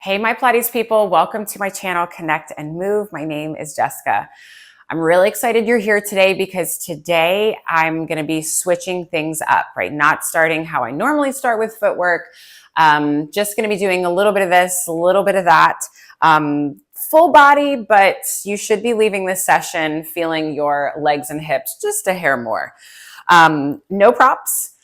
Hey, my Pilates people, welcome to my channel, Connect and Move. My name is Jessica. I'm really excited you're here today because today I'm going to be switching things up, right? Not starting how I normally start with footwork. Just going to be doing a little bit of this, a little bit of that. Full body, but you should be leaving this session feeling your legs and hips just a hair more. No props.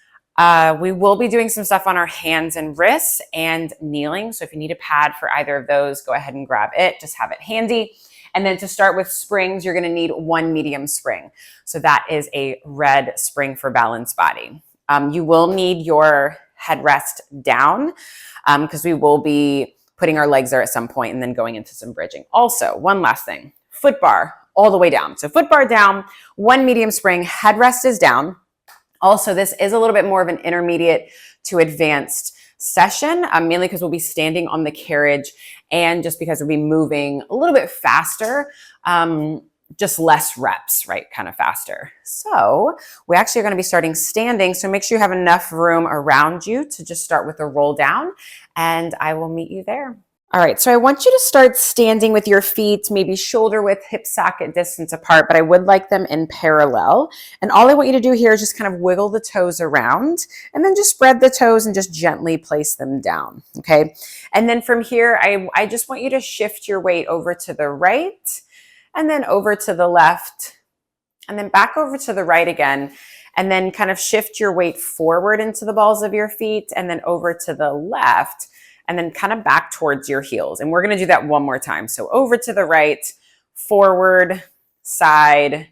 We will be doing some stuff on our hands and wrists and kneeling. So if you need a pad for either of those, go ahead and grab it. Just have it handy. And then to start with springs, you're going to need one medium spring. So that is a red spring for balanced body. You will need your headrest down because we will be putting our legs there at some point and then going into some bridging. Also, one last thing, foot bar all the way down. So foot bar down, one medium spring, headrest is down. Also, this is a little bit more of an intermediate to advanced session, mainly because we'll be standing on the carriage and just because we'll be moving a little bit faster, just less reps, right? Kind of faster. So we actually are going to be starting standing. So make sure you have enough room around you to just start with a roll down, and I will meet you there. All right, so I want you to start standing with your feet, maybe shoulder width, hip socket distance apart, but I would like them in parallel. And all I want you to do here is just kind of wiggle the toes around and then just spread the toes and just gently place them down, okay? And then from here, I just want you to shift your weight over to the right and then over to the left and then back over to the right again. And then kind of shift your weight forward into the balls of your feet and then over to the left and then kind of back towards your heels. And we're going to do that one more time. So over to the right, forward, side,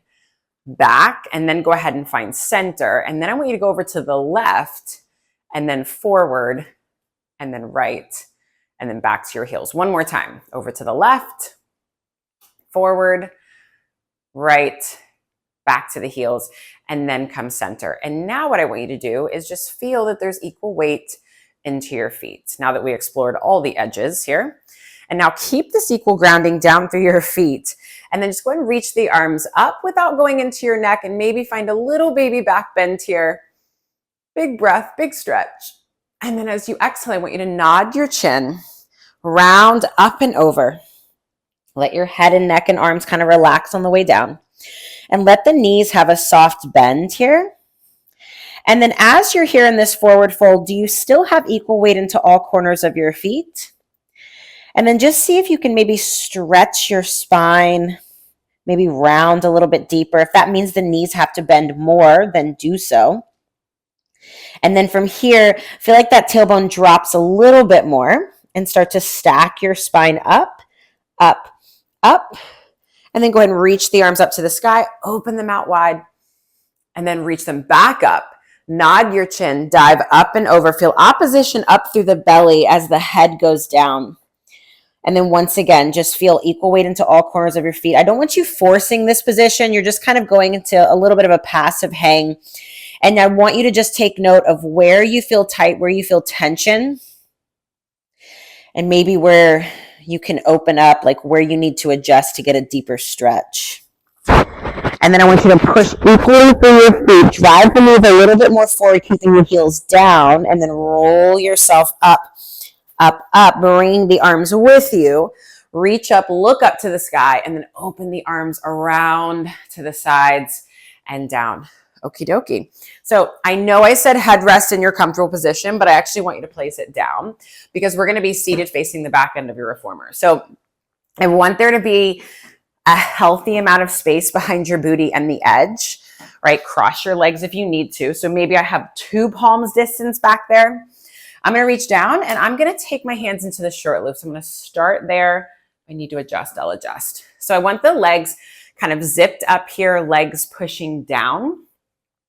back, and then go ahead and find center. And then I want you to go over to the left and then forward and then right and then back to your heels. One more time. Over to the left, forward, right, back to the heels, and then come center. And now what I want you to do is just feel that there's equal weight into your feet. Now that we explored all the edges here. And now keep this equal grounding down through your feet. And then just go ahead and reach the arms up without going into your neck and maybe find a little baby back bend here. Big breath, big stretch. And then as you exhale, I want you to nod your chin, round up and over. Let your head and neck and arms kind of relax on the way down. And let the knees have a soft bend here. And then as you're here in this forward fold, do you still have equal weight into all corners of your feet? And then just see if you can maybe stretch your spine, maybe round a little bit deeper. If that means the knees have to bend more, then do so. And then from here, feel like that tailbone drops a little bit more and start to stack your spine up, up, up. And then go ahead and reach the arms up to the sky, open them out wide, and then reach them back up. Nod your chin, dive up and over. Feel opposition up through the belly as the head goes down. And then once again, just feel equal weight into all corners of your feet. I don't want you forcing this position. You're just kind of going into a little bit of a passive hang. And I want you to just take note of where you feel tight, where you feel tension, and maybe where you can open up, like where you need to adjust to get a deeper stretch. And then I want you to push equally through your feet. Drive the move a little bit more forward, keeping your heels down, and then roll yourself up, up, up. Bring the arms with you. Reach up, look up to the sky, and then open the arms around to the sides and down. Okie dokie. So I know I said headrest in your comfortable position, but I actually want you to place it down because we're going to be seated facing the back end of your reformer. So I want there to be a healthy amount of space behind your booty and the edge, right? Cross your legs if you need to. So maybe I have 2 palms distance back there. I'm going to reach down and I'm going to take my hands into the short loop. So I'm going to start there. If I need to adjust, I'll adjust. So I want the legs kind of zipped up here, legs pushing down.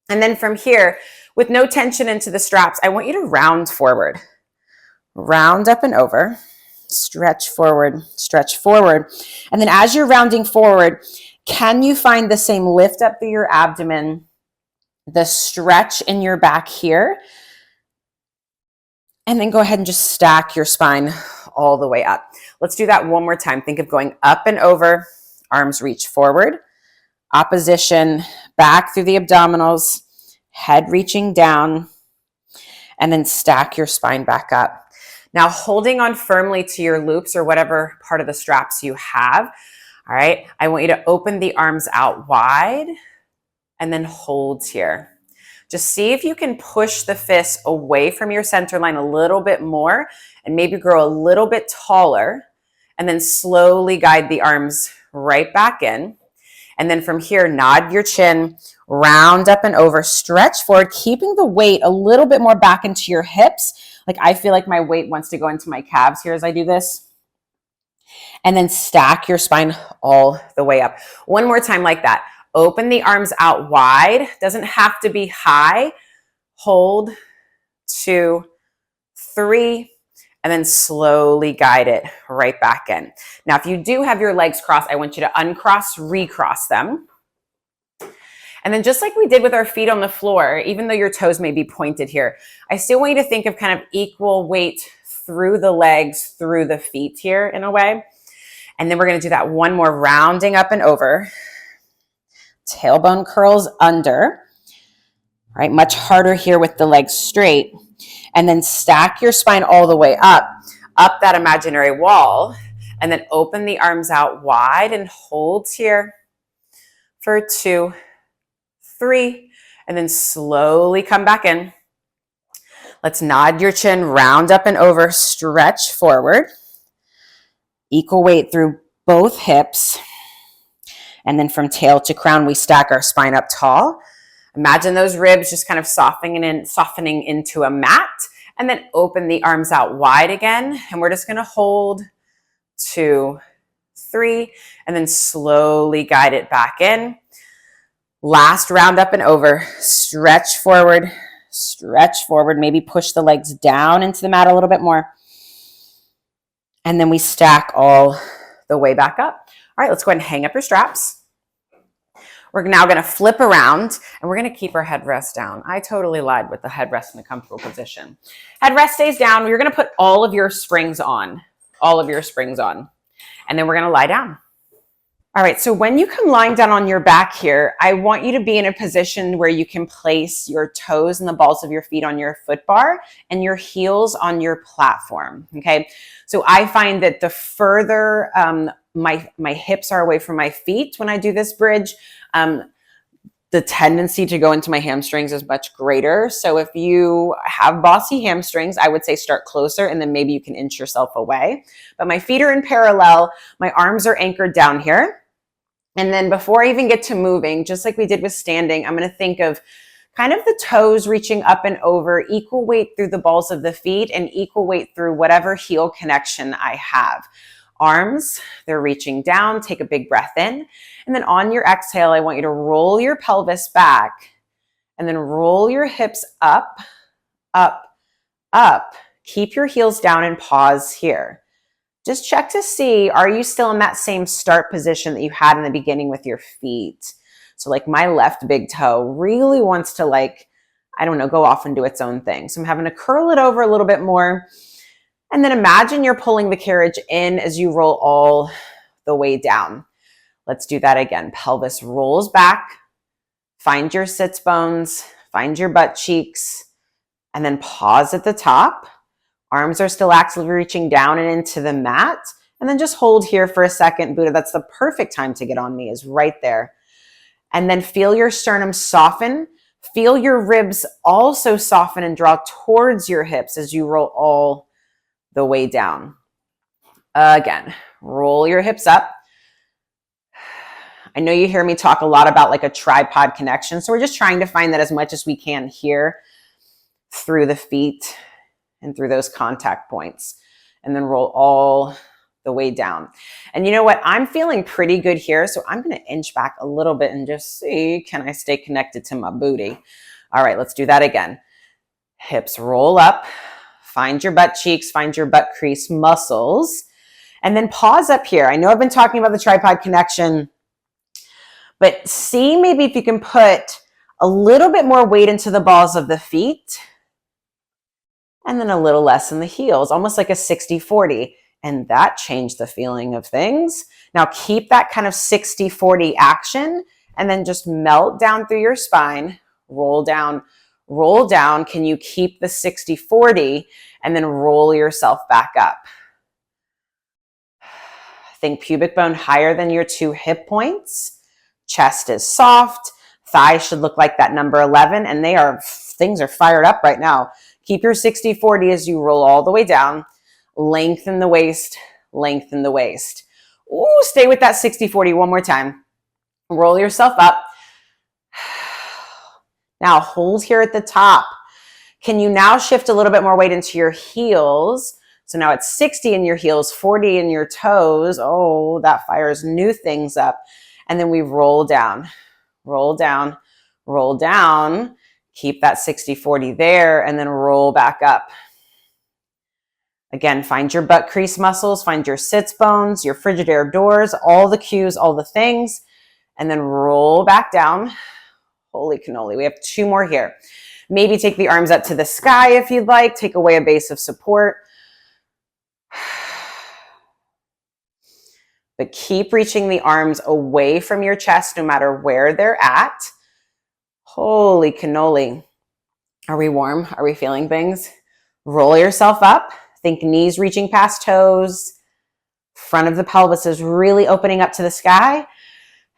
And then from here, with no tension into the straps, I want you to round forward. Round up and over. Stretch forward, stretch forward. And then as you're rounding forward, can you find the same lift up through your abdomen, the stretch in your back here? And then go ahead and just stack your spine all the way up. Let's do that one more time. Think of going up and over, arms reach forward, opposition back through the abdominals, head reaching down, and then stack your spine back up. Now, holding on firmly to your loops or whatever part of the straps you have, all right, I want you to open the arms out wide and then hold here. Just see if you can push the fists away from your center line a little bit more and maybe grow a little bit taller, and then slowly guide the arms right back in. And then from here, nod your chin, round up and over, stretch forward, keeping the weight a little bit more back into your hips. Like I feel like my weight wants to go into my calves here as I do this. And then stack your spine all the way up. One more time like that. Open the arms out wide. Doesn't have to be high. Hold, 2, 3, and then slowly guide it right back in. Now, if you do have your legs crossed, I want you to uncross, recross them. And then just like we did with our feet on the floor, even though your toes may be pointed here, I still want you to think of kind of equal weight through the legs, through the feet here in a way. And then we're going to do that one more, rounding up and over. Tailbone curls under, right? Much harder here with the legs straight. And then stack your spine all the way up that imaginary wall, and then open the arms out wide and hold here for 2, 3, and then slowly come back in. Let's nod your chin, round up and over, stretch forward. Equal weight through both hips. And then from tail to crown, we stack our spine up tall. Imagine those ribs just kind of softening into a mat, and then open the arms out wide again. And we're just going to hold 2, 3, and then slowly guide it back in. Last round up and over, stretch forward, maybe push the legs down into the mat a little bit more. And then we stack all the way back up. All right, let's go ahead and hang up your straps. We're now going to flip around and we're going to keep our headrest down. I totally lied with the headrest in a comfortable position. Headrest stays down. You're going to put all of your springs on, and then we're going to lie down. All right, so when you come lying down on your back here, I want you to be in a position where you can place your toes and the balls of your feet on your foot bar and your heels on your platform, okay? So I find that the further my hips are away from my feet when I do this bridge, the tendency to go into my hamstrings is much greater. So if you have bossy hamstrings, I would say start closer and then maybe you can inch yourself away. But my feet are in parallel, my arms are anchored down here. And then before I even get to moving, just like we did with standing, I'm going to think of kind of the toes reaching up and over, equal weight through the balls of the feet and equal weight through whatever heel connection I have. Arms, they're reaching down. Take a big breath in. And then on your exhale, I want you to roll your pelvis back and then roll your hips up, up, up. Keep your heels down and pause here. Just check to see, are you still in that same start position that you had in the beginning with your feet? So like my left big toe really wants to go off and do its own thing. So I'm having to curl it over a little bit more. And then imagine you're pulling the carriage in as you roll all the way down. Let's do that again. Pelvis rolls back, find your sits bones, find your butt cheeks, and then pause at the top. Arms are still actively reaching down and into the mat. And then just hold here for a second. Buddha, that's the perfect time to get on me, is right there. And then feel your sternum soften. Feel your ribs also soften and draw towards your hips as you roll all the way down. Again, roll your hips up. I know you hear me talk a lot about like a tripod connection. So we're just trying to find that as much as we can here through the feet and through those contact points, and then roll all the way down. And you know what? I'm feeling pretty good here. So I'm going to inch back a little bit and just see, can I stay connected to my booty? All right, let's do that again. Hips roll up, find your butt cheeks, find your butt crease muscles, and then pause up here. I know I've been talking about the tripod connection, but see maybe if you can put a little bit more weight into the balls of the feet and then a little less in the heels, almost like a 60-40. And that changed the feeling of things. Now keep that kind of 60-40 action and then just melt down through your spine, roll down, roll down. Can you keep the 60-40? and then roll yourself back up. Think pubic bone higher than your 2 hip points. Chest is soft. Thighs should look like that number 11, and things are fired up right now. Keep your 60-40 as you roll all the way down. Lengthen the waist, lengthen the waist. Ooh, stay with that 60-40 one more time. Roll yourself up. Now hold here at the top. Can you now shift a little bit more weight into your heels? So now it's 60 in your heels, 40 in your toes. Oh, that fires new things up. And then we roll down, roll down, roll down. Keep that 60-40 there and then roll back up. Again, find your butt crease muscles, find your sits bones, your Frigidaire doors, all the cues, all the things, and then roll back down. Holy cannoli. We have 2 more here. Maybe take the arms up to the sky if you'd like. Take away a base of support. But keep reaching the arms away from your chest no matter where they're at. Holy cannoli. Are we warm? Are we feeling things? Roll yourself up. Think knees reaching past toes. Front of the pelvis is really opening up to the sky.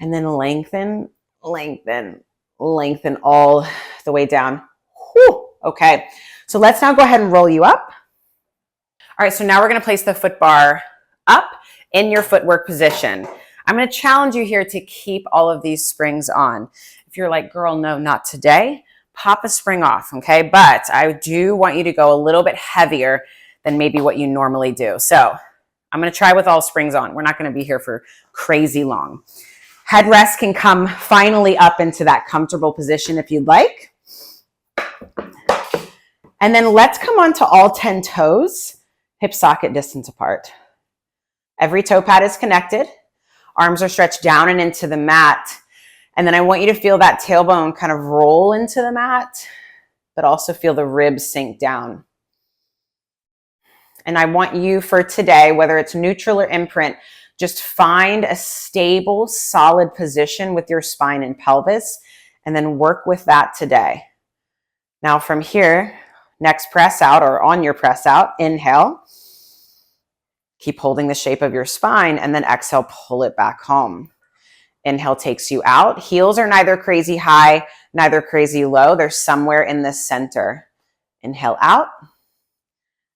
And then lengthen, lengthen, lengthen all the way down. Whew. Okay, so let's now go ahead and roll you up. All right, so now we're going to place the foot bar up in your footwork position. I'm going to challenge you here to keep all of these springs on. If you're like, girl, no, not today, pop a spring off, okay? But I do want you to go a little bit heavier than maybe what you normally do. So I'm going to try with all springs on. We're not going to be here for crazy long. Headrest can come finally up into that comfortable position if you'd like. And then let's come on to all 10 toes, hip socket distance apart. Every toe pad is connected. Arms are stretched down and into the mat. And then I want you to feel that tailbone kind of roll into the mat, but also feel the ribs sink down. And I want you for today, whether it's neutral or imprint, just find a stable, solid position with your spine and pelvis, and then work with that today. Now from here, next press out or on your press out, inhale. Keep holding the shape of your spine, and then exhale, pull it back home. Inhale takes you out. Heels are neither crazy high, neither crazy low. They're somewhere in the center. Inhale out.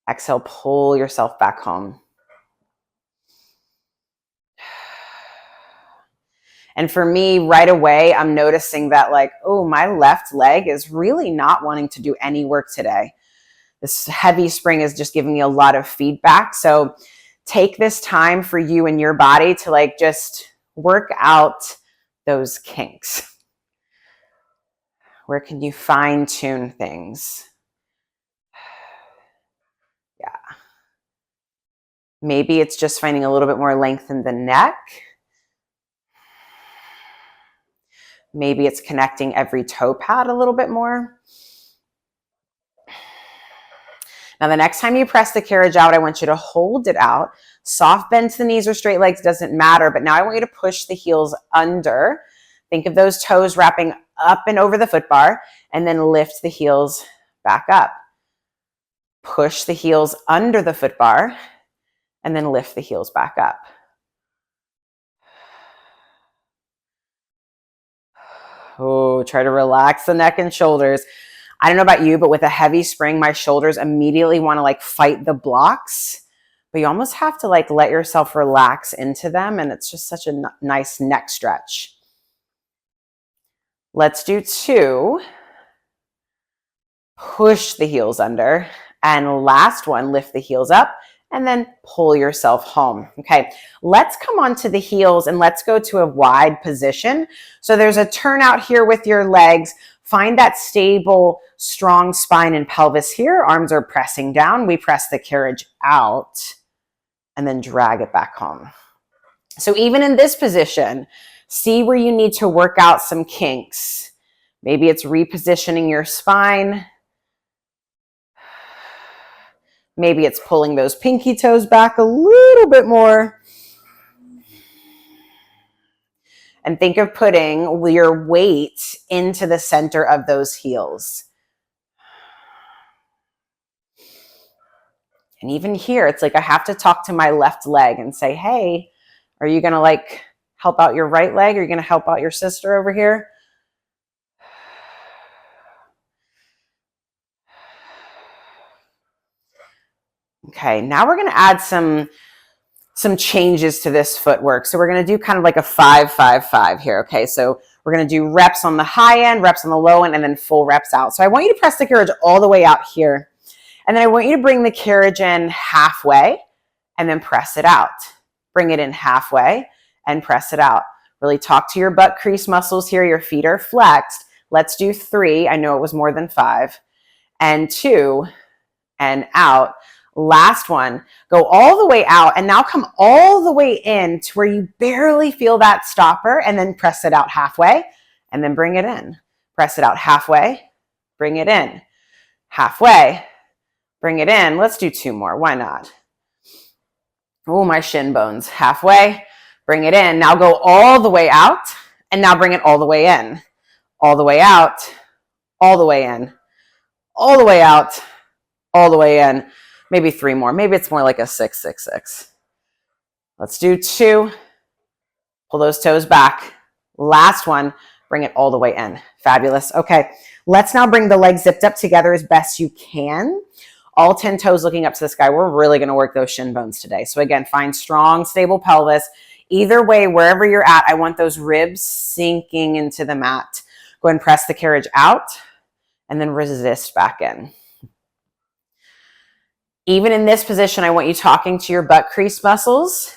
Exhale, pull yourself back home. And for me, right away, I'm noticing that like, oh, my left leg is really not wanting to do any work today. This heavy spring is just giving me a lot of feedback. So take this time for you and your body to like just work out those kinks. Where can you fine tune things? Yeah. Maybe it's just finding a little bit more length in the neck. Maybe it's connecting every toe pad a little bit more. Now, the next time you press the carriage out, I want you to hold it out. Soft bend to the knees or straight legs, doesn't matter. But now I want you to push the heels under. Think of those toes wrapping up and over the foot bar, and then lift the heels back up. Push the heels under the foot bar, and then lift the heels back up. Oh, try to relax the neck and shoulders. I don't know about you, but with a heavy spring, my shoulders immediately want to like fight the blocks, but you almost have to like let yourself relax into them. And it's just such a nice neck stretch. Let's do 2. Push the heels under. And last one, lift the heels up and then pull yourself home. Okay, let's come onto the heels and let's go to a wide position. So there's a turnout here with your legs. Find that stable, strong spine and pelvis here. Arms are pressing down. We press the carriage out and then drag it back home. So even in this position, see where you need to work out some kinks. Maybe it's repositioning your spine. Maybe it's pulling those pinky toes back a little bit more. And think of putting your weight into the center of those heels. And even here, it's like I have to talk to my left leg and say, hey, are you going to like help out your right leg? Are you going to help out your sister over here? Okay, now we're going to add some changes to this footwork. So we're going to do kind of like a 5-5-5 here. Okay, so we're going to do reps on the high end, reps on the low end, and then full reps out. So I want you to press the carriage all the way out here. And then I want you to bring the carriage in halfway and then press it out. Bring it in halfway and press it out. Really talk to your butt crease muscles here. Your feet are flexed. Let's do 3. I know it was more than 5. And 2 and out. Last one, go all the way out and now come all the way in to where you barely feel that stopper, and then press it out halfway and then bring it in. Press it out halfway, bring it in. Halfway, bring it in. Let's do 2 more. Why not? Oh, my shin bones. Halfway, bring it in. Now go all the way out and now bring it all the way in. All the way out, all the way in, all the way out, all the way in. Maybe 3 more. Maybe it's more like a 6-6-6. Let's do 2. Pull those toes back. Last one. Bring it all the way in. Fabulous. Okay. Let's now bring the legs zipped up together as best you can. All 10 toes looking up to the sky. We're really going to work those shin bones today. So again, find strong, stable pelvis. Either way, wherever you're at, I want those ribs sinking into the mat. Go ahead and press the carriage out and then resist back in. Even in this position, I want you talking to your butt crease muscles,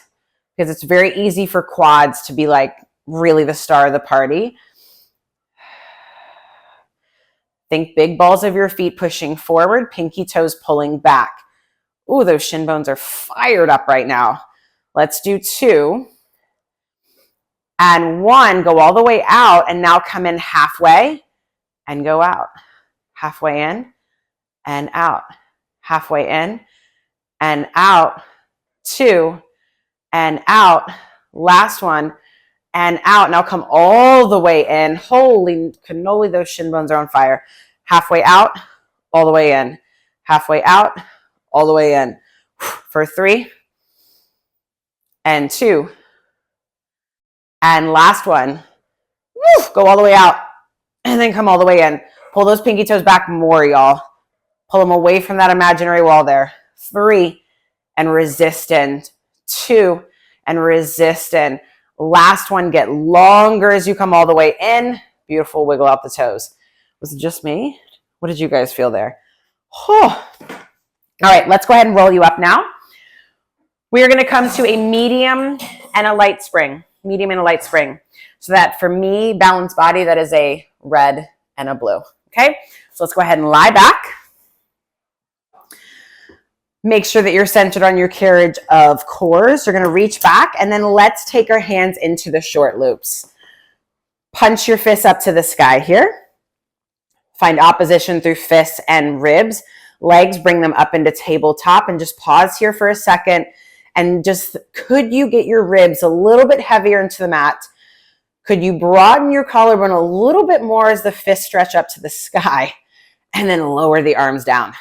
because it's very easy for quads to be like really the star of the party. Think big balls of your feet pushing forward, pinky toes pulling back. Ooh, those shin bones are fired up right now. Let's do 2 and 1. Go all the way out and now come in halfway and go out. Halfway in and out. Halfway in and out. 2 and out. Last one and out. Now come all the way in. Holy cannoli, those shin bones are on fire. Halfway out, all the way in. Halfway out, all the way in. For 3 and 2 and last one. Go all the way out and then come all the way in. Pull those pinky toes back more, y'all. Pull them away from that imaginary wall there. 3 and resist in. 2 and resist in. Last one, get longer as you come all the way in. Beautiful, wiggle out the toes. Was it just me? What did you guys feel there? Oh. All right, let's go ahead and roll you up now. We are going to come to a medium and a light spring. Medium and a light spring. So that for me, balanced body, that is a red and a blue. Okay, so let's go ahead and lie back. Make sure that you're centered on your carriage of cores. You're going to reach back, and then let's take our hands into the short loops. Punch your fists up to the sky here. Find opposition through fists and ribs. Legs, bring them up into tabletop, and just pause here for a second. And just, could you get your ribs a little bit heavier into the mat? Could you broaden your collarbone a little bit more as the fists stretch up to the sky? And then lower the arms down.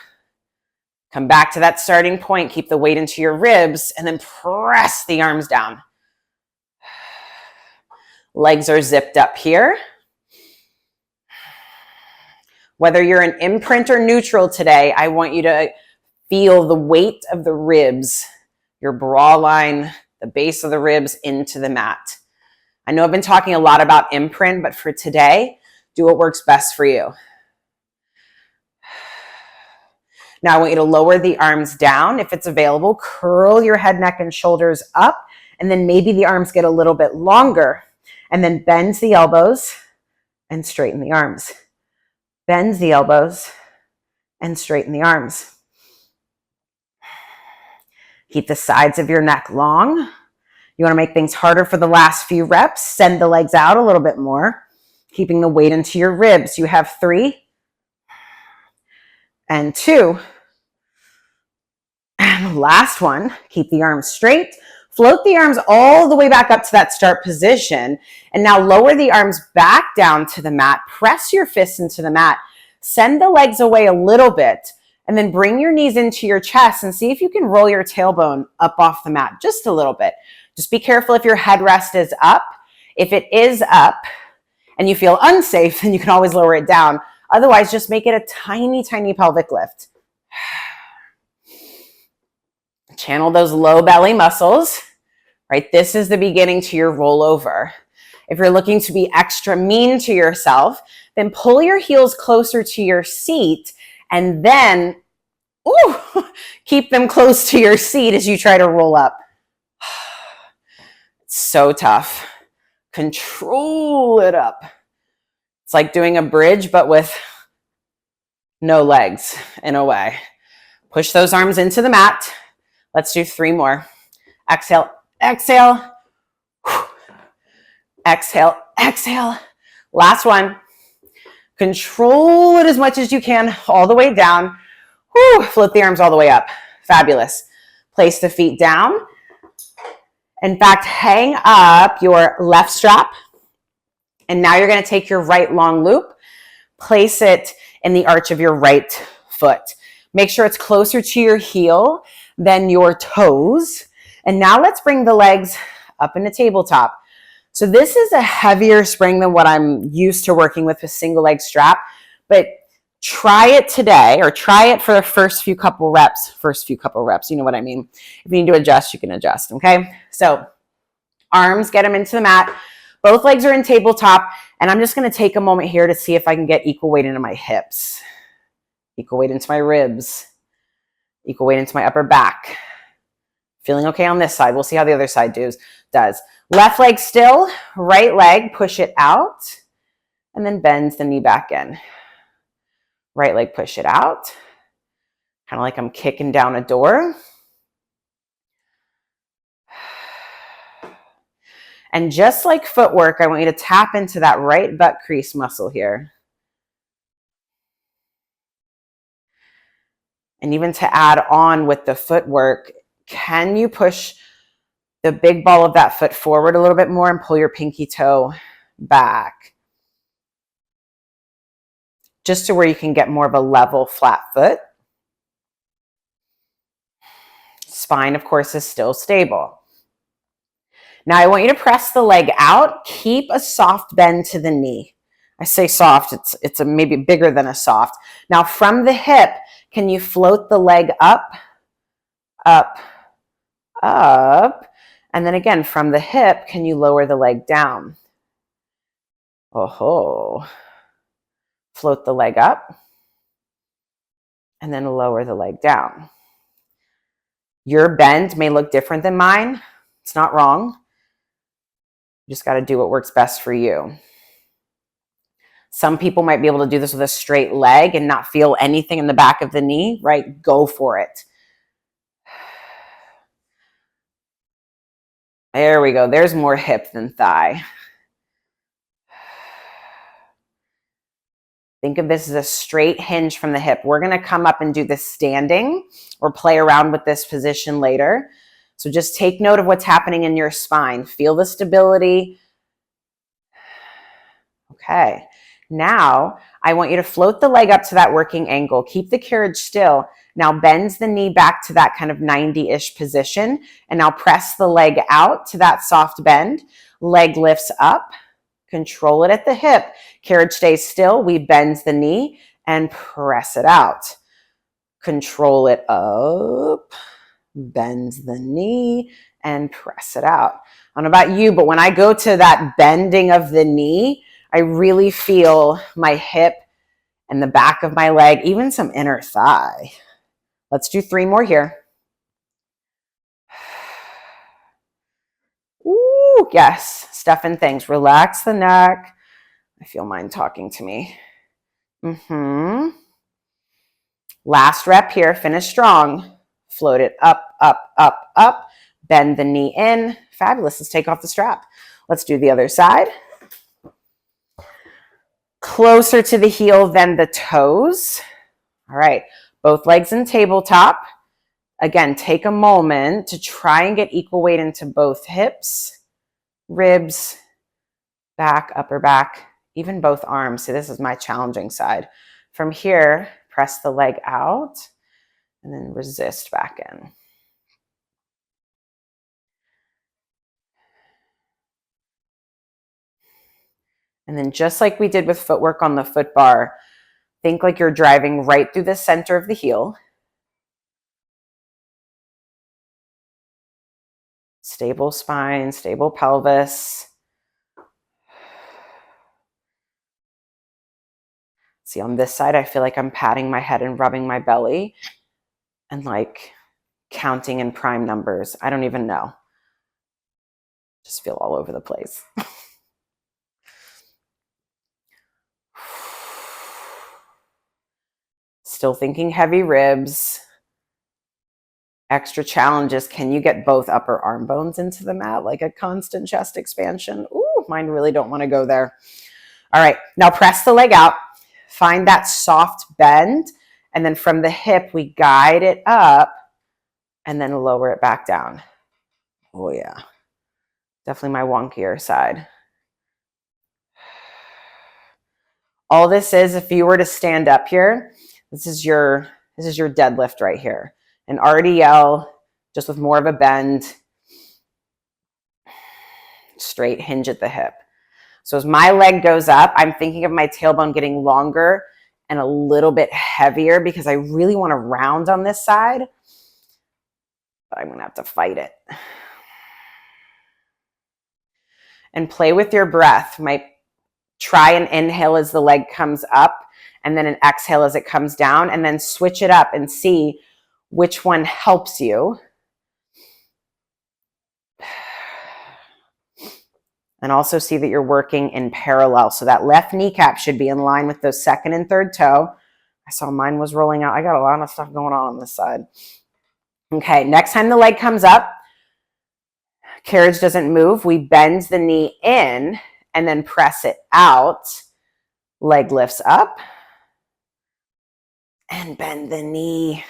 Come back to that starting point. Keep the weight into your ribs and then press the arms down. Legs are zipped up here. Whether you're in imprint or neutral today, I want you to feel the weight of the ribs, your bra line, the base of the ribs into the mat. I know I've been talking a lot about imprint, but for today, do what works best for you. Now I want you to lower the arms down. If it's available, curl your head, neck, and shoulders up, and then maybe the arms get a little bit longer. And then bend the elbows and straighten the arms. Bend the elbows and straighten the arms. Keep the sides of your neck long. You want to make things harder for the last few reps. Send the legs out a little bit more, keeping the weight into your ribs. You have 3 and 2. And last one, keep the arms straight. Float the arms all the way back up to that start position. And now lower the arms back down to the mat. Press your fists into the mat. Send the legs away a little bit. And then bring your knees into your chest and see if you can roll your tailbone up off the mat just a little bit. Just be careful if your headrest is up. If it is up and you feel unsafe, then you can always lower it down. Otherwise, just make it a tiny, tiny pelvic lift. Channel those low belly muscles, right? This is the beginning to your rollover. If you're looking to be extra mean to yourself, then pull your heels closer to your seat and then keep them close to your seat as you try to roll up. It's so tough. Control it up. It's like doing a bridge, but with no legs in a way. Push those arms into the mat. Let's do 3 more. Exhale, exhale. Exhale, exhale. Last one. Control it as much as you can all the way down. Float the arms all the way up. Fabulous. Place the feet down. In fact, hang up your left strap. And now you're going to take your right long loop. Place it in the arch of your right foot. Make sure it's closer to your heel than your toes. And now let's bring the legs up into tabletop. So this is a heavier spring than what I'm used to working with a single leg strap, but try it today, or try it for the first few couple reps, you know what I mean? If you need to adjust, you can adjust, okay? So arms, get them into the mat. Both legs are in tabletop, and I'm just gonna take a moment here to see if I can get equal weight into my hips, equal weight into my ribs, equal weight into my upper back. Feeling okay on this side. We'll see how the other side does. Left leg still, right leg, push it out, and then bend the knee back in. Right leg, push it out. Kind of like I'm kicking down a door. And just like footwork, I want you to tap into that right butt crease muscle here. And even to add on with the footwork, can you push the big ball of that foot forward a little bit more and pull your pinky toe back? Just to where you can get more of a level, flat foot. Spine, of course, is still stable. Now I want you to press the leg out. Keep a soft bend to the knee. I say soft, it's maybe bigger than a soft. Now from the hip, can you float the leg up, up, up? And then again, from the hip, can you lower the leg down? Oh-ho. Float the leg up and then lower the leg down. Your bend may look different than mine. It's not wrong. You just got to do what works best for you. Some people might be able to do this with a straight leg and not feel anything in the back of the knee, right? Go for it. There we go. There's more hip than thigh. Think of this as a straight hinge from the hip. We're going to come up and do this standing or play around with this position later. So just take note of what's happening in your spine. Feel the stability. Okay. Now, I want you to float the leg up to that working angle. Keep the carriage still. Now bends the knee back to that kind of 90-ish position. And now press the leg out to that soft bend. Leg lifts up. Control it at the hip. Carriage stays still. We bend the knee and press it out. Control it up. Bend the knee and press it out. I don't know about you, but when I go to that bending of the knee, I really feel my hip and the back of my leg, even some inner thigh. Let's do 3 more here. Ooh, yes, stuffing things. Relax the neck. I feel mine talking to me. Last rep here, finish strong. Float it up, up, up, up. Bend the knee in. Fabulous. Let's take off the strap. Let's do the other side. Closer to the heel than the toes. All right, both legs in tabletop. Again, take a moment to try and get equal weight into both hips, ribs, back, upper back, even both arms. See, this is my challenging side. From here, press the leg out and then resist back in. And then just like we did with footwork on the foot bar, think like you're driving right through the center of the heel. Stable spine, stable pelvis. See, on this side, I feel like I'm patting my head and rubbing my belly and like counting in prime numbers. I don't even know. Just feel all over the place. Still thinking heavy ribs. Extra challenges. Can you get both upper arm bones into the mat? Like a constant chest expansion. Ooh, mine really don't want to go there. All right, now press the leg out. Find that soft bend. And then from the hip, we guide it up and then lower it back down. Oh yeah, definitely my wonkier side. All this is, if you were to stand up here, this is your deadlift right here. An RDL, just with more of a bend, straight hinge at the hip. So as my leg goes up, I'm thinking of my tailbone getting longer and a little bit heavier because I really want to round on this side, but I'm going to have to fight it. And play with your breath. Might try an inhale as the leg comes up and then an exhale as it comes down, and then switch it up and see which one helps you. And also see that you're working in parallel. So that left kneecap should be in line with those second and third toe. I saw mine was rolling out. I got a lot of stuff going on this side. Okay, next time the leg comes up, carriage doesn't move. We bend the knee in and then press it out. Leg lifts up and bend the knee.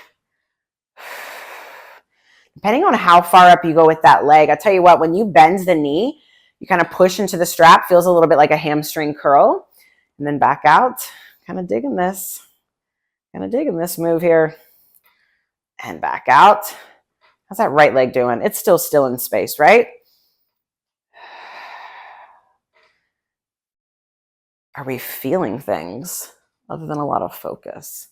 Depending on how far up you go with that leg, I tell you what, when you bend the knee, you kind of push into the strap, feels a little bit like a hamstring curl, and then back out. Kind of digging this move here. And back out. How's that right leg doing? It's still in space, right? Are we feeling things other than a lot of focus?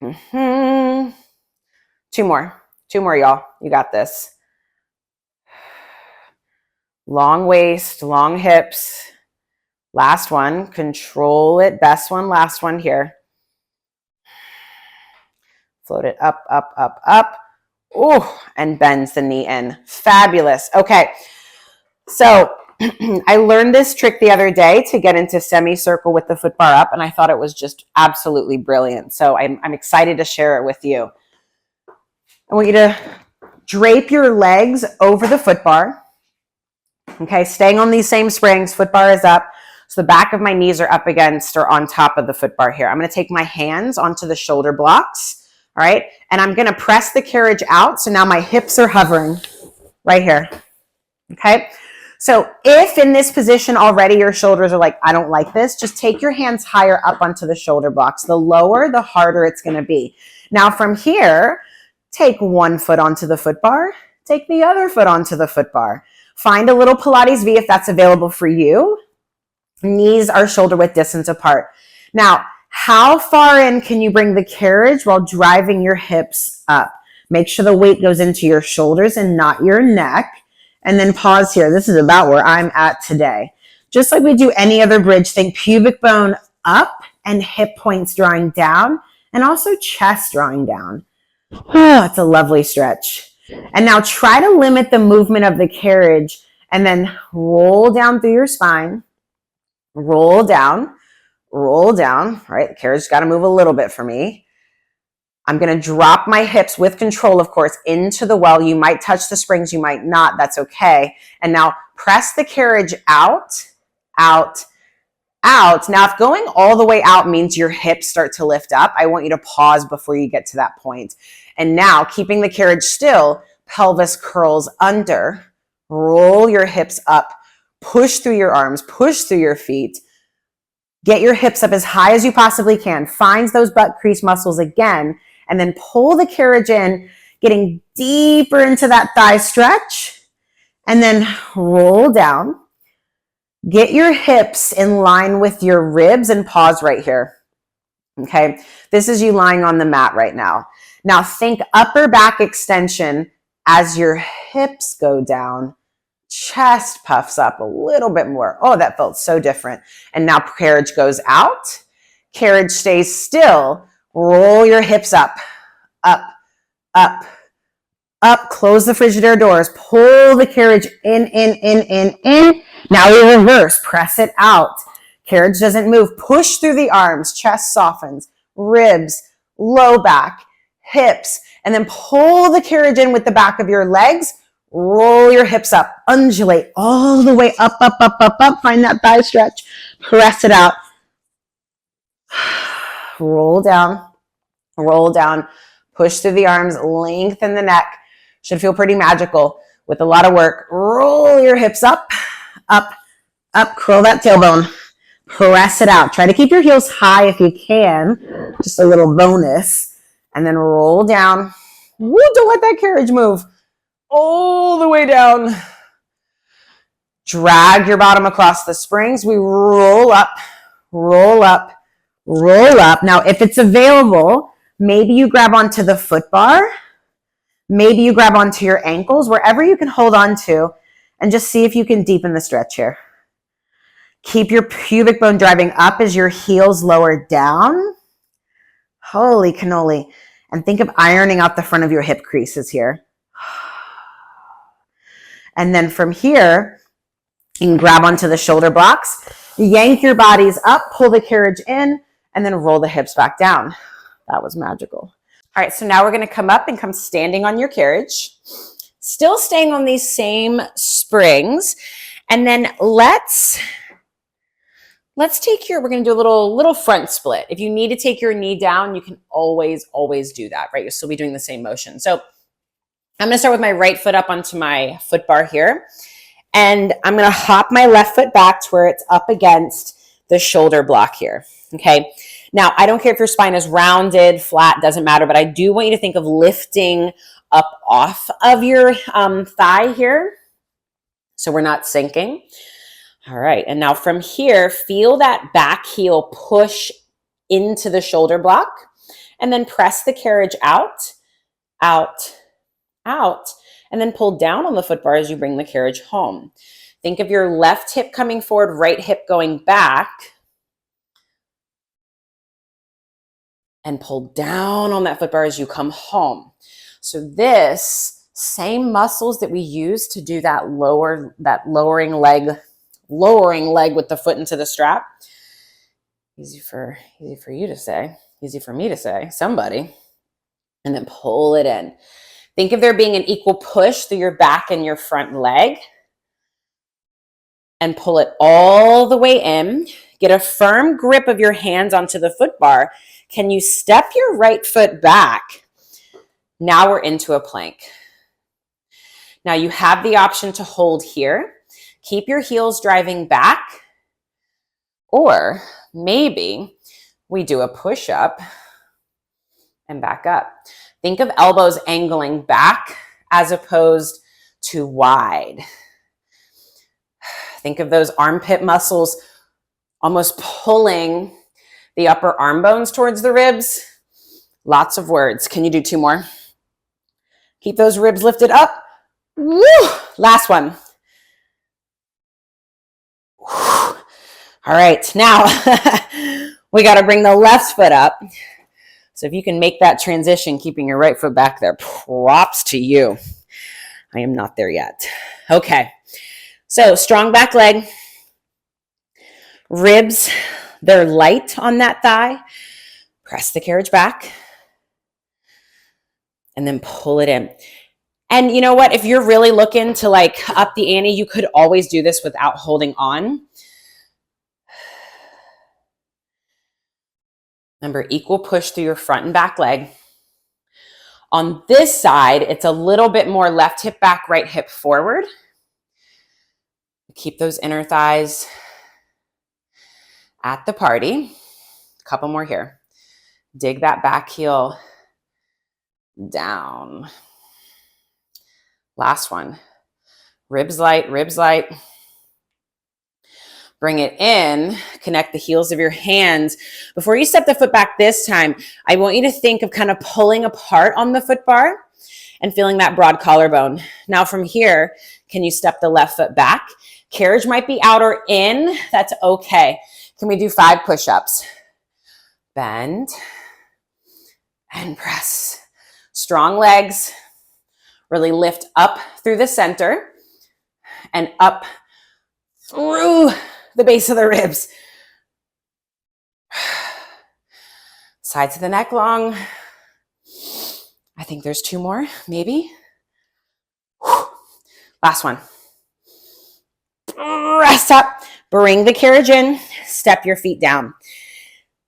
Two more, y'all. You got this. Long waist, long hips. Last one, control it. Best one, last one here. Float it up, up, up, up. Ooh, and bends the knee in. Fabulous. Okay, so I learned this trick the other day to get into semicircle with the foot bar up, and I thought it was just absolutely brilliant. So I'm excited to share it with you. I want you to drape your legs over the foot bar. Okay, staying on these same springs, foot bar is up. So the back of my knees are up against or on top of the foot bar here. I'm going to take my hands onto the shoulder blocks, all right? And I'm going to press the carriage out. So now my hips are hovering right here, okay? So if in this position already your shoulders are like, I don't like this, just take your hands higher up onto the shoulder blocks. The lower, the harder it's going to be. Now from here, take one foot onto the foot bar, take the other foot onto the foot bar. Find a little Pilates V if that's available for you. Knees are shoulder width distance apart. Now, how far in can you bring the carriage while driving your hips up? Make sure the weight goes into your shoulders and not your neck. And then pause here. This is about where I'm at today. Just like we do any other bridge, think pubic bone up and hip points drawing down and also chest drawing down. Oh, it's a lovely stretch. And now try to limit the movement of the carriage and then roll down through your spine. Roll down, right? The carriage's got to move a little bit for me. I'm going to drop my hips with control, of course, into the well. You might touch the springs, you might not. That's okay. And now press the carriage out, out, out. Now, if going all the way out means your hips start to lift up, I want you to pause before you get to that point. And now, keeping the carriage still, pelvis curls under. Roll your hips up. Push through your arms. Push through your feet. Get your hips up as high as you possibly can. Find those butt crease muscles again. and then pull the carriage in, getting deeper into that thigh stretch, and then roll down. Get your hips in line with your ribs and pause right here. Okay, this is you lying on the mat right now. Now think upper back extension as your hips go down. Chest puffs up a little bit more. Oh, that felt so different. And now carriage goes out. Carriage stays still. Roll your hips up, up, up, up. Close the Frigidaire doors. Pull the carriage in. Now we reverse. Press it out. Carriage doesn't move. Push through the arms. Chest softens. Ribs, low back, hips. And then pull the carriage in with the back of your legs. Roll your hips up. Undulate all the way up. Find that thigh stretch. Press it out. Roll down. Roll down. Push through the arms. Lengthen the neck. Should feel pretty magical with a lot of work. Roll your hips up, up, up. Curl that tailbone. Press it out. Try to keep your heels high if you can. Just a little bonus. And then roll down. Woo, don't let that carriage move. All the way down. Drag your bottom across the springs. We roll up, roll up, roll up. Now, if it's available, maybe you grab onto the foot bar. Maybe you grab onto your ankles, wherever you can hold on to, and just see if you can deepen the stretch here. Keep your pubic bone driving up as your heels lower down. Holy cannoli. And think of ironing out the front of your hip creases here. And then from here, you can grab onto the shoulder blocks, yank your bodies up, pull the carriage in, and then roll the hips back down. That was magical. All right, so now we're going to come up and come standing on your carriage, still staying on these same springs. And then let's take we're going to do a little front split. If you need to take your knee down, you can always do that, right? You'll still be doing the same motion. So I'm going to start with my right foot up onto my foot bar here. And I'm going to hop my left foot back to where it's up against the shoulder block here. Okay. Now, I don't care if your spine is rounded, flat, doesn't matter, but I do want you to think of lifting up off of your thigh here. So we're not sinking. All right. And now from here, feel that back heel push into the shoulder block and then press the carriage out, out, out, and then pull down on the foot bar as you bring the carriage home. Think of your left hip coming forward, right hip going back, and pull down on that foot bar as you come home. So this same muscles that we use to do that lowering leg with the foot into the strap. Easy for you to say, easy for me to say, somebody. And then pull it in. Think of there being an equal push through your back and your front leg. And pull it all the way in. Get a firm grip of your hands onto the foot bar. Can you step your right foot back? Now we're into a plank. Now you have the option to hold here. Keep your heels driving back. Or maybe we do a push-up and back up. Think of elbows angling back as opposed to wide. Think of those armpit muscles almost pulling the upper arm bones towards the ribs. Lots of words. Can you do two more? Keep those ribs lifted up. Woo! Last one. Whew. All right, now we got to bring the left foot up. So if you can make that transition, keeping your right foot back there, props to you. I am not there yet. Okay, so strong back leg. Ribs, they're light on that thigh. Press the carriage back. And then pull it in. And you know what? If you're really looking to like up the ante, you could always do this without holding on. Remember, equal push through your front and back leg. On this side, it's a little bit more left hip back, right hip forward. Keep those inner thighs at the party. A couple more here. Dig that back heel down. Last one. Ribs light, ribs light. Bring it in, connect the heels of your hands. Before you step the foot back this time, I want you to think of kind of pulling apart on the foot bar and feeling that broad collarbone. Now from here, can you step the left foot back? Carriage might be out or in, that's okay. Can we do 5 push-ups? Bend and press. Strong legs, really lift up through the center and up through the base of the ribs. Sides of the neck long. I think there's 2 more, maybe. Last one. Rest up. Bring the carriage in. Step your feet down.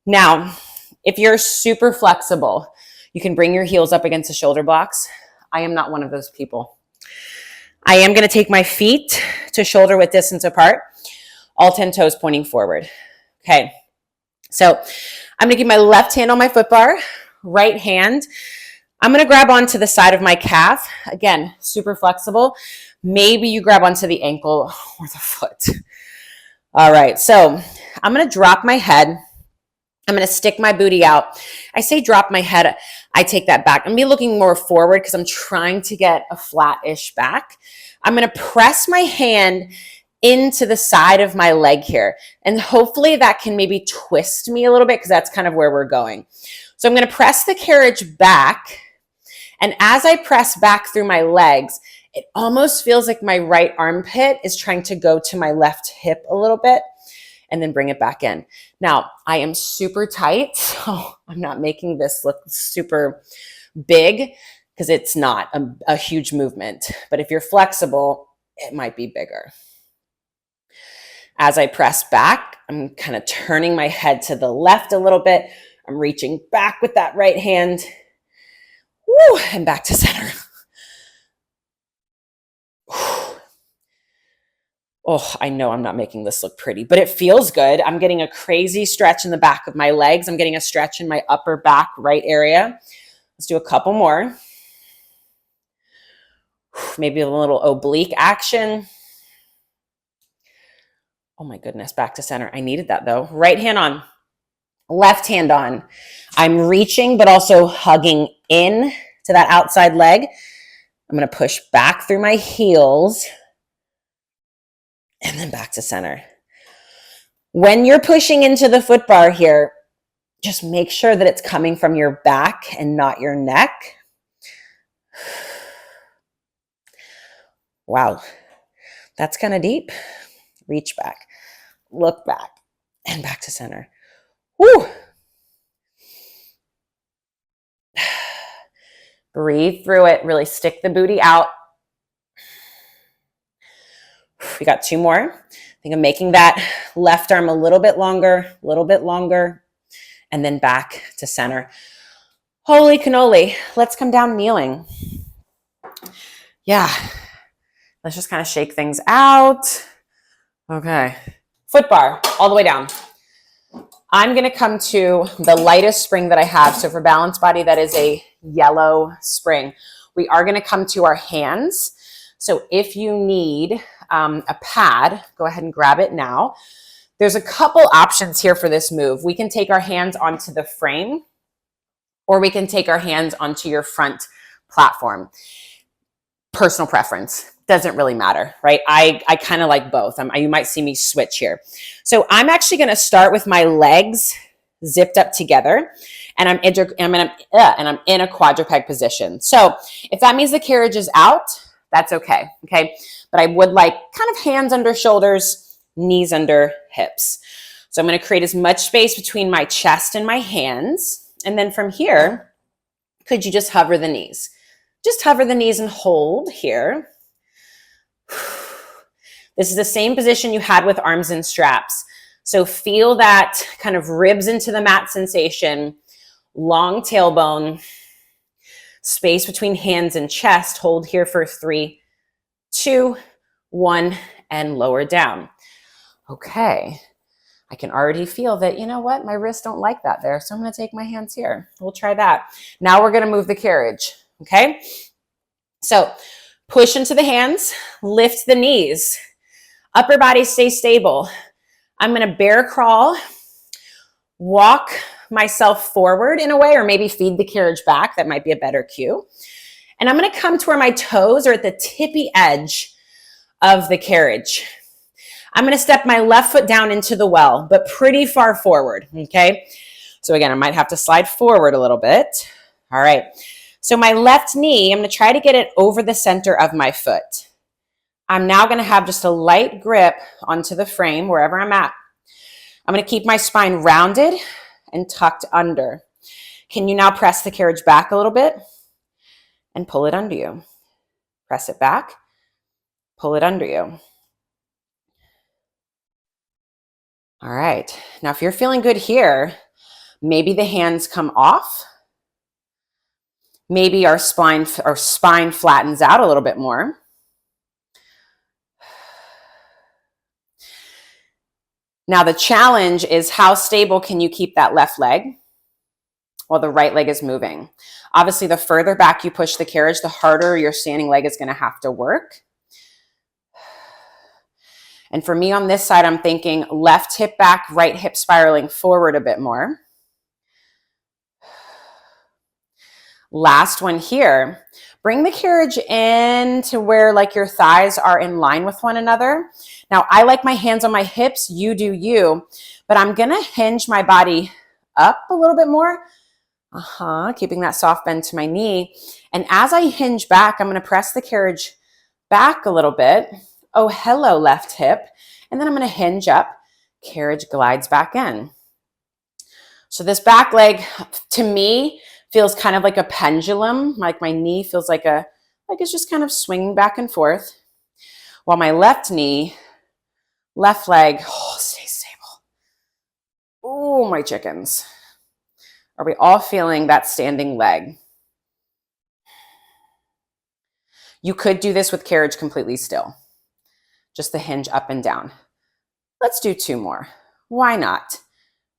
Now, if you're super flexible, you can bring your heels up against the shoulder blocks. I am not one of those people. I am going to take my feet to shoulder width distance apart. All 10 toes pointing forward. Okay, so I'm gonna keep my left hand on my foot bar, right hand. I'm gonna grab onto the side of my calf. Again, super flexible. Maybe you grab onto the ankle or the foot. All right, so I'm gonna drop my head. I'm gonna stick my booty out. I say drop my head, I take that back. I'm gonna be looking more forward because I'm trying to get a flat-ish back. I'm gonna press my hand into the side of my leg here. And hopefully that can maybe twist me a little bit because that's kind of where we're going. So I'm going to press the carriage back. And as I press back through my legs, it almost feels like my right armpit is trying to go to my left hip a little bit and then bring it back in. Now, I am super tight, so I'm not making this look super big because it's not a huge movement. But if you're flexible, it might be bigger. As I press back, I'm kind of turning my head to the left a little bit. I'm reaching back with that right hand. Woo, and back to center. Oh, I know I'm not making this look pretty, but it feels good. I'm getting a crazy stretch in the back of my legs. I'm getting a stretch in my upper back right area. Let's do a couple more. Maybe a little oblique action. Oh my goodness, back to center. I needed that though. Right hand on, left hand on. I'm reaching, but also hugging in to that outside leg. I'm going to push back through my heels and then back to center. When you're pushing into the foot bar here, just make sure that it's coming from your back and not your neck. Wow, that's kind of deep. Reach back. Look back and back to center. Woo. Breathe through it. Really stick the booty out. We got 2 more. I think I'm making that left arm a little bit longer, and then back to center. Holy cannoli. Let's come down kneeling. Yeah. Let's just kind of shake things out. Okay. Foot bar all the way down. I'm going to come to the lightest spring that I have. So for balanced body, that is a yellow spring. We are going to come to our hands. So if you need a pad, go ahead and grab it now. There's a couple options here for this move. We can take our hands onto the frame, or we can take our hands onto your front platform. Personal preference. Doesn't really matter, right? I kind of like both. You might see me switch here. So I'm actually going to start with my legs zipped up together, and I'm in a quadruped position. So if that means the carriage is out, that's okay. Okay. But I would like kind of hands under shoulders, knees under hips. So I'm going to create as much space between my chest and my hands. And then from here, could you just hover the knees? Just hover the knees and hold here. This is the same position you had with arms and straps. So feel that kind of ribs into the mat sensation, long tailbone, space between hands and chest. Hold here for 3, 2, 1, and lower down. Okay. I can already feel that, you know what, my wrists don't like that there. So I'm going to take my hands here. We'll try that. Now we're going to move the carriage. Okay. So push into the hands, lift the knees, upper body stay stable. I'm going to bear crawl, walk myself forward in a way, or maybe feed the carriage back. That might be a better cue. And I'm going to come to where my toes are at the tippy edge of the carriage. I'm going to step my left foot down into the well, but pretty far forward. Okay. So again, I might have to slide forward a little bit. All right. So my left knee, I'm going to try to get it over the center of my foot. I'm now going to have just a light grip onto the frame wherever I'm at. I'm going to keep my spine rounded and tucked under. Can you now press the carriage back a little bit and pull it under you? Press it back, pull it under you. All right. Now, if you're feeling good here, maybe the hands come off. Maybe our spine flattens out a little bit more. Now, the challenge is how stable can you keep that left leg while the right leg is moving? Obviously, the further back you push the carriage, the harder your standing leg is going to have to work. And for me on this side, I'm thinking left hip back, right hip spiraling forward a bit more. Last one here. Bring the carriage in to where like your thighs are in line with one another. Now, I like my hands on my hips. You do you. But I'm going to hinge my body up a little bit more. Keeping that soft bend to my knee. And as I hinge back, I'm going to press the carriage back a little bit. Oh, hello, left hip. And then I'm going to hinge up. Carriage glides back in. So this back leg, to me, feels kind of like a pendulum. Like my knee feels like it's just kind of swinging back and forth. While my left leg, stays stable. Oh, my chickens. Are we all feeling that standing leg? You could do this with carriage completely still. Just the hinge up and down. Let's do 2 more. Why not?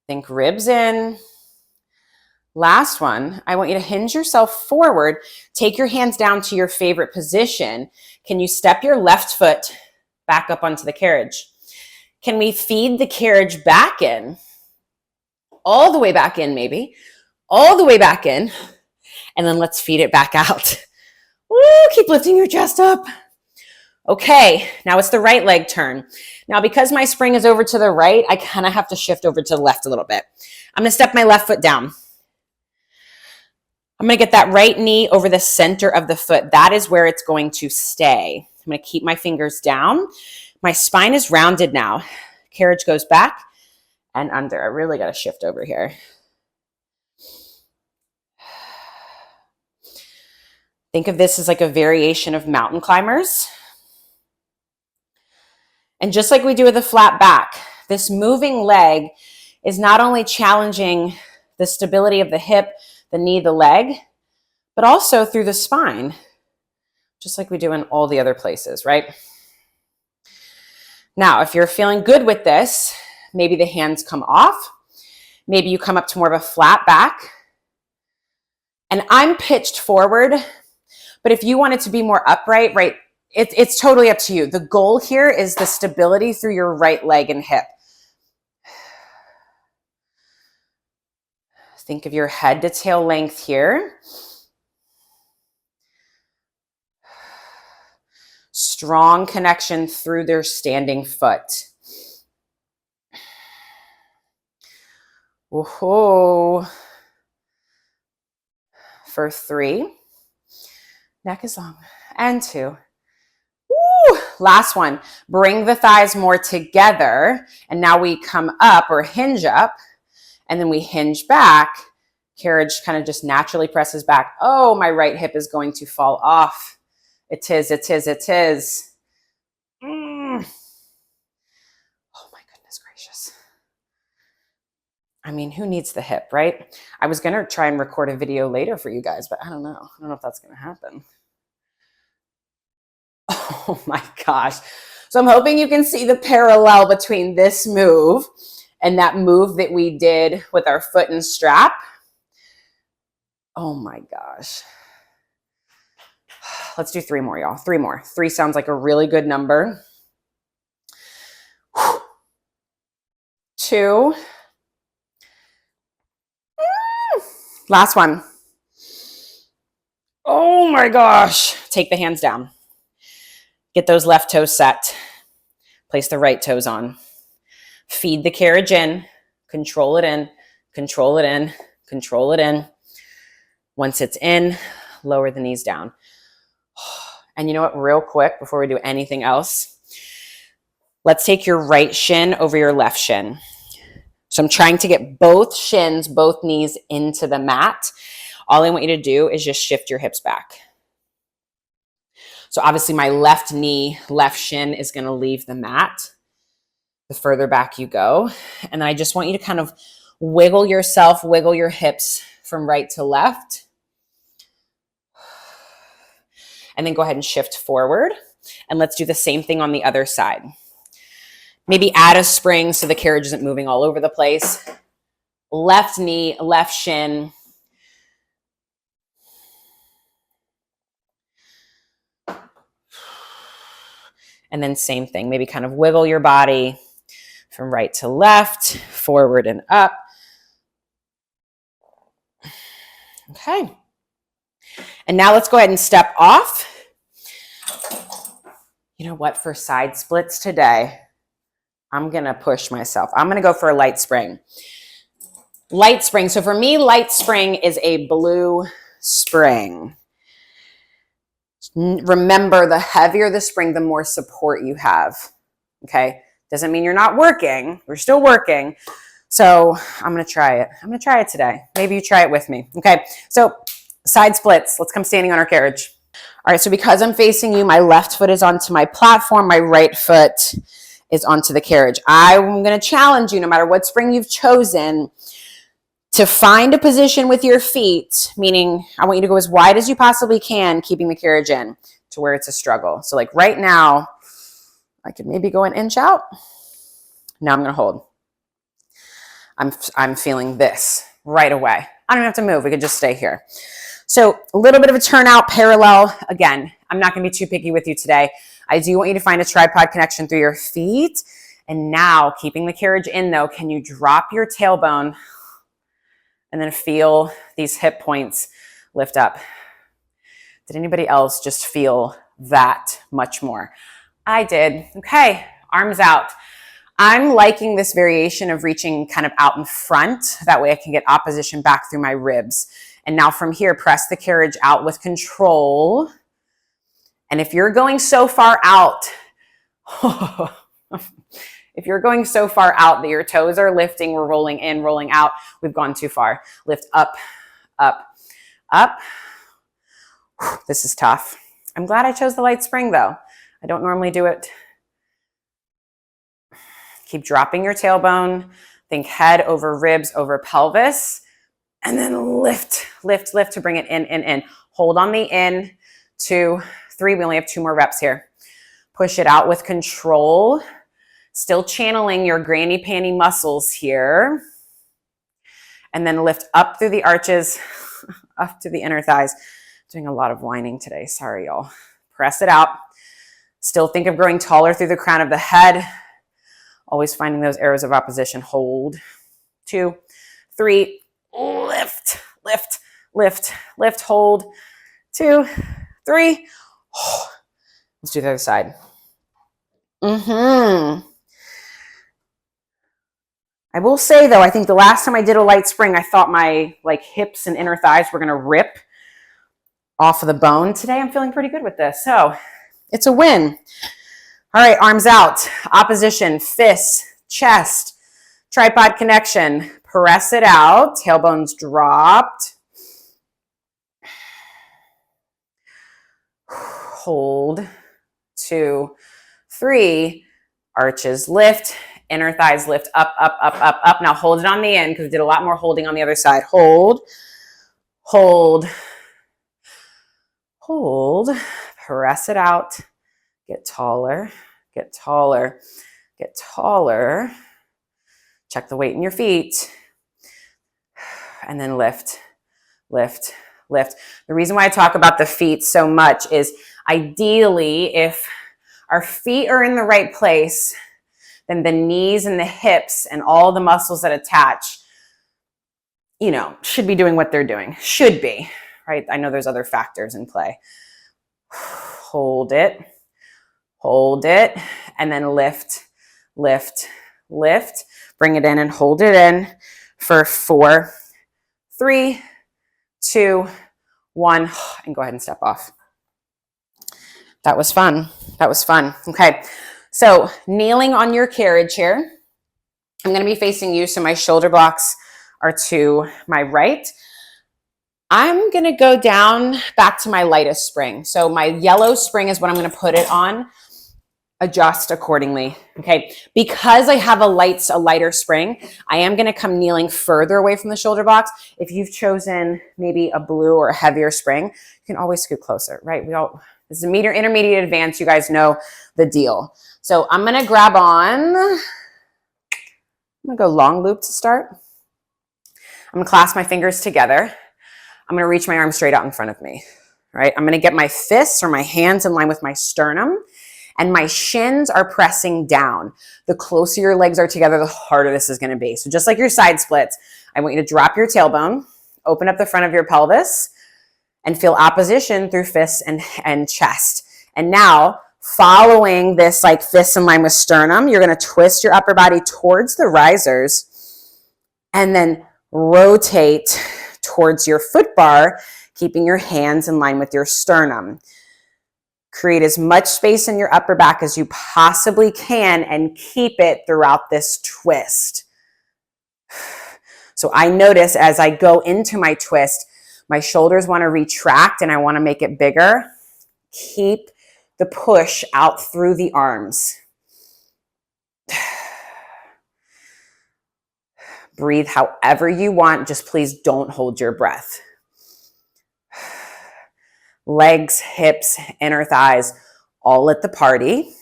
Think ribs in. Last one, I want you to hinge yourself forward. Take your hands down to your favorite position. Can you step your left foot back up onto the carriage? Can we feed the carriage back in? All the way back in, maybe. All the way back in. And then let's feed it back out. Woo, keep lifting your chest up. Okay, now it's the right leg turn. Now, because my spring is over to the right, I kind of have to shift over to the left a little bit. I'm going to step my left foot down. I'm going to get that right knee over the center of the foot. That is where it's going to stay. I'm going to keep my fingers down. My spine is rounded now. Carriage goes back and under. I really got to shift over here. Think of this as like a variation of mountain climbers. And just like we do with a flat back, this moving leg is not only challenging the stability of the hip, the knee, the leg, but also through the spine, just like we do in all the other places, right? Now, if you're feeling good with this, maybe the hands come off. Maybe you come up to more of a flat back. And I'm pitched forward, but if you want it to be more upright, right, it's totally up to you. The goal here is the stability through your right leg and hip. Think of your head to tail length here. Strong connection through their standing foot. Whoa. For 3. Neck is long. And 2. Woo. Last one. Bring the thighs more together. And now we come up or hinge up. And then we hinge back. Carriage kind of just naturally presses back. Oh, my right hip is going to fall off. It is. Oh my goodness gracious. I mean, who needs the hip, right? I was going to try and record a video later for you guys, but I don't know. I don't know if that's going to happen. Oh my gosh. So I'm hoping you can see the parallel between this move And that move that we did with our foot and strap, oh my gosh. Let's do 3 more, y'all. 3 more. 3 sounds like a really good number. 2. Last one. Oh my gosh. Take the hands down. Get those left toes set. Place the right toes on. Feed the carriage in. Control it in. Control it in. Control it in. Once it's in, lower the knees down. And you know what, real quick, before we do anything else, let's take your right shin over your left shin. So I'm trying to get both shins, both knees into the mat. All I want you to do is just shift your hips back. So obviously my left knee, left shin is going to leave the mat the further back you go. And then I just want you to kind of wiggle yourself, wiggle your hips from right to left. And then go ahead and shift forward. And let's do the same thing on the other side. Maybe add a spring so the carriage isn't moving all over the place. Left knee, left shin. And then same thing, maybe kind of wiggle your body from right to left, forward and up. Okay. And now let's go ahead and step off. You know what, for side splits today, I'm going to push myself. I'm going to go for a light spring. Light spring. So for me, light spring is a blue spring. Remember, the heavier the spring, the more support you have. Okay. Doesn't mean you're not working. We're still working. So I'm going to try it. I'm going to try it today. Maybe you try it with me. Okay. So side splits. Let's come standing on our carriage. All right. So because I'm facing you, my left foot is onto my platform. My right foot is onto the carriage. I'm going to challenge you, no matter what spring you've chosen, to find a position with your feet, meaning I want you to go as wide as you possibly can, keeping the carriage in to where it's a struggle. So like right now, I could maybe go an inch out. Now I'm going to hold. I'm feeling this right away. I don't have to move. We could just stay here. So a little bit of a turnout parallel. Again, I'm not going to be too picky with you today. I do want you to find a tripod connection through your feet. And now, keeping the carriage in though, can you drop your tailbone and then feel these hip points lift up? Did anybody else just feel that much more? I did. Okay, arms out. I'm liking this variation of reaching kind of out in front. That way I can get opposition back through my ribs. And now from here, press the carriage out with control. And if you're going so far out, if you're going so far out that your toes are lifting, we're rolling in, rolling out, we've gone too far. Lift up, up, up. This is tough. I'm glad I chose the light spring though. I don't normally do it. Keep dropping your tailbone. Think head over ribs over pelvis. And then lift, lift, lift to bring it in, in. Hold on the in. 2, 3. We only have 2 more reps here. Push it out with control. Still channeling your granny panty muscles here. And then lift up through the arches, up to the inner thighs. Doing a lot of whining today. Sorry, y'all. Press it out. Still think of growing taller through the crown of the head. Always finding those areas of opposition. Hold. 2, 3. Lift, lift, lift, lift, hold. 2, 3. Let's do the other side. I will say though, I think the last time I did a light spring, I thought my hips and inner thighs were going to rip off of the bone. Today I'm feeling pretty good with this. So it's a win. All right, arms out, opposition, fists, chest, tripod connection. Press it out, tailbones dropped. Hold. 2, 3. Arches lift. Inner thighs lift up, up, up, up, up. Now hold it on the end because we did a lot more holding on the other side. Hold. Hold. Hold. Press it out. Get taller. Get taller. Get taller. Check the weight in your feet. And then lift, lift, lift. The reason why I talk about the feet so much is ideally if our feet are in the right place, then the knees and the hips and all the muscles that attach, you know, should be doing what they're doing. Should be, right? I know there's other factors in play. Hold it, and then lift, lift, lift. Bring it in and hold it in for 4, 3, 2, 1, and go ahead and step off. That was fun. That was fun. Okay, so kneeling on your carriage here. I'm going to be facing you, so my shoulder blocks are to my right. I'm going to go down back to my lightest spring. So my yellow spring is what I'm going to put it on. Adjust accordingly. Okay, because I have a lighter spring, I am going to come kneeling further away from the shoulder blocks. If you've chosen maybe a blue or a heavier spring, you can always scoot closer, right? This is a intermediate, advanced. You guys know the deal. So I'm going to grab on. I'm going to go long loop to start. I'm going to clasp my fingers together. I'm going to reach my arm straight out in front of me, right? I'm going to get my fists or my hands in line with my sternum, and my shins are pressing down. The closer your legs are together, the harder this is going to be. So just like your side splits, I want you to drop your tailbone, open up the front of your pelvis, and feel opposition through fists and chest. And now, following this like fists in line with sternum, you're going to twist your upper body towards the risers and then rotate towards your foot bar, keeping your hands in line with your sternum. Create as much space in your upper back as you possibly can and keep it throughout this twist. So I notice as I go into my twist, my shoulders want to retract and I want to make it bigger. Keep the push out through the arms. Breathe however you want, just please don't hold your breath. Legs, hips, inner thighs, all at the party.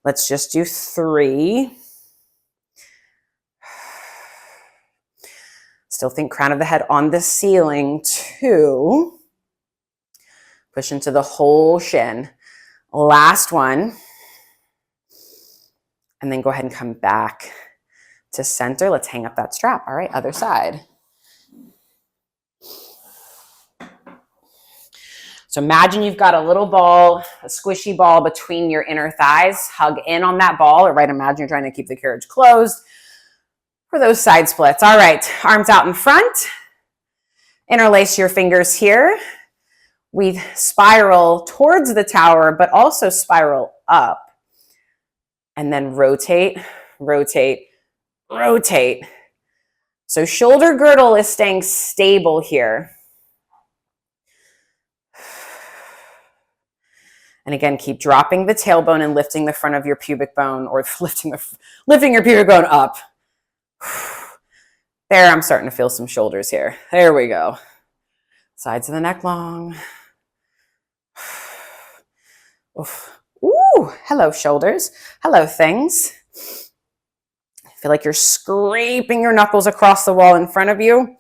Let's just do 3. Still think crown of the head on the ceiling. 2. Push into the whole shin. Last one. And then go ahead and come back to center. Let's hang up that strap. All right, other side. So imagine you've got a little ball, a squishy ball between your inner thighs. Hug in on that ball, or right, imagine you're trying to keep the carriage closed for those side splits. All right, arms out in front. Interlace your fingers here. We spiral towards the tower, but also spiral up. And then rotate, rotate, rotate. So shoulder girdle is staying stable here. And again, keep dropping the tailbone and lifting the front of your pubic bone, or lifting your pubic bone up. There, I'm starting to feel some shoulders here. There we go. Sides of the neck long. Ooh, hello shoulders. Hello things. Feel like you're scraping your knuckles across the wall in front of you.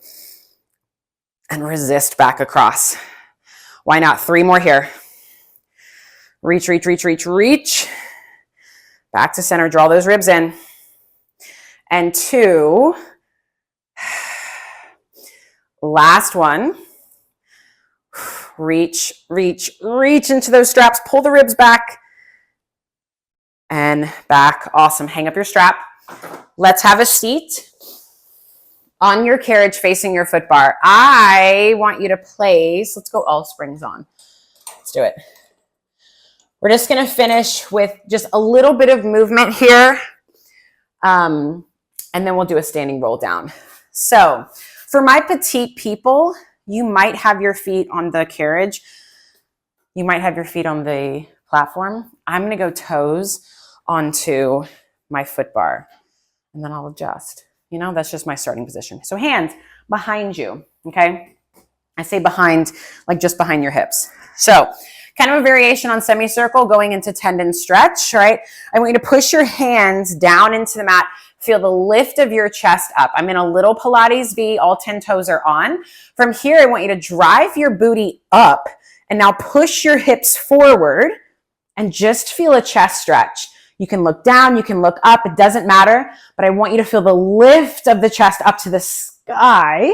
And resist back across. Why not? 3 more here. Reach, reach, reach, reach, reach. Back to center, draw those ribs in. And 2. Last one. Reach, reach, reach into those straps. Pull the ribs back. And back. Awesome. Hang up your strap. Let's have a seat on your carriage facing your foot bar. I want you to place, let's go all springs on. Let's do it. We're just going to finish with just a little bit of movement here. And then we'll do a standing roll down. So for my petite people, you might have your feet on the carriage. You might have your feet on the platform. I'm going to go toes onto my foot bar. And then I'll adjust. You know, that's just my starting position. So hands behind you, okay? I say behind, like just behind your hips. So kind of a variation on semicircle going into tendon stretch, right? I want you to push your hands down into the mat, Feel the lift of your chest up. I'm in a little Pilates V, all 10 toes are on. From here, I want you to drive your booty up and now push your hips forward and just feel a chest stretch. You can look down, you can look up, it doesn't matter, but I want you to feel the lift of the chest up to the sky.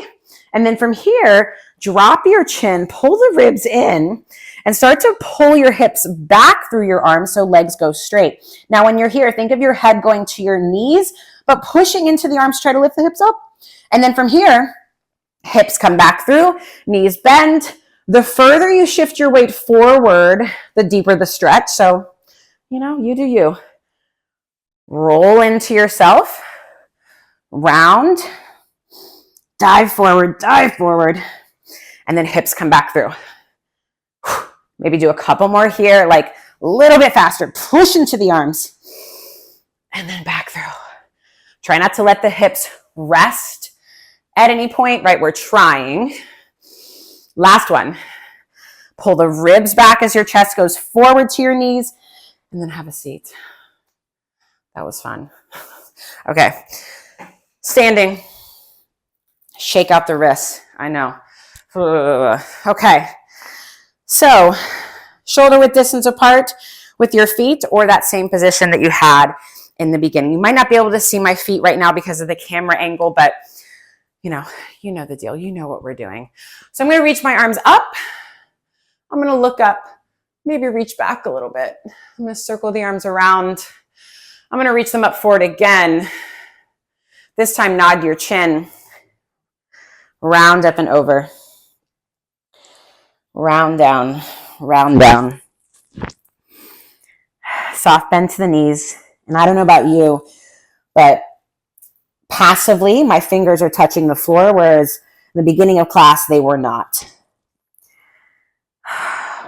And then from here, drop your chin, pull the ribs in, and start to pull your hips back through your arms so legs go straight. Now, when you're here, think of your head going to your knees, but pushing into the arms, try to lift the hips up. And then from here, hips come back through, knees bend. The further you shift your weight forward, the deeper the stretch. So, you do you. Roll into yourself, round, dive forward, and then hips come back through. Maybe do a couple more here, like a little bit faster. Push into the arms, and then back through. Try not to let the hips rest at any point, right? We're trying. Last one. Pull the ribs back as your chest goes forward to your knees, and then have a seat. That was fun. Okay. Standing. Shake out the wrists. I know. Okay. So, shoulder width distance apart with your feet, or that same position that you had in the beginning. You might not be able to see my feet right now because of the camera angle, but you know the deal. You know what we're doing. So I'm going to reach my arms up. I'm going to look up, maybe reach back a little bit. I'm going to circle the arms around. I'm going to reach them up forward again. This time, nod your chin. Round up and over. Round down, round down. Soft bend to the knees. And I don't know about you, but passively, my fingers are touching the floor, whereas in the beginning of class, they were not.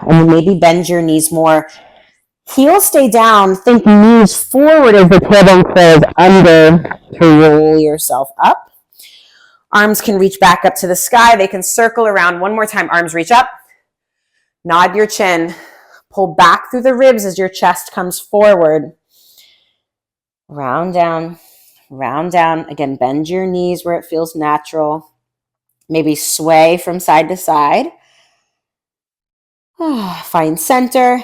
And then maybe bend your knees more. Heels stay down. Think knees forward as the tailbone curls under to roll yourself up. Arms can reach back up to the sky. They can circle around. One more time. Arms reach up. Nod your chin. Pull back through the ribs as your chest comes forward. Round down. Round down. Again, bend your knees where it feels natural. Maybe sway from side to side. Find center.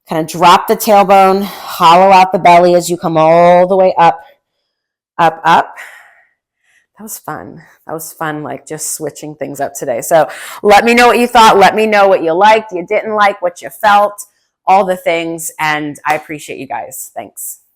Kind of drop the tailbone. Hollow out the belly as you come all the way up, up, up. That was fun. That was fun, like just switching things up today. So let me know what you thought. Let me know what you liked, you didn't like, what you felt, all the things. And I appreciate you guys. Thanks.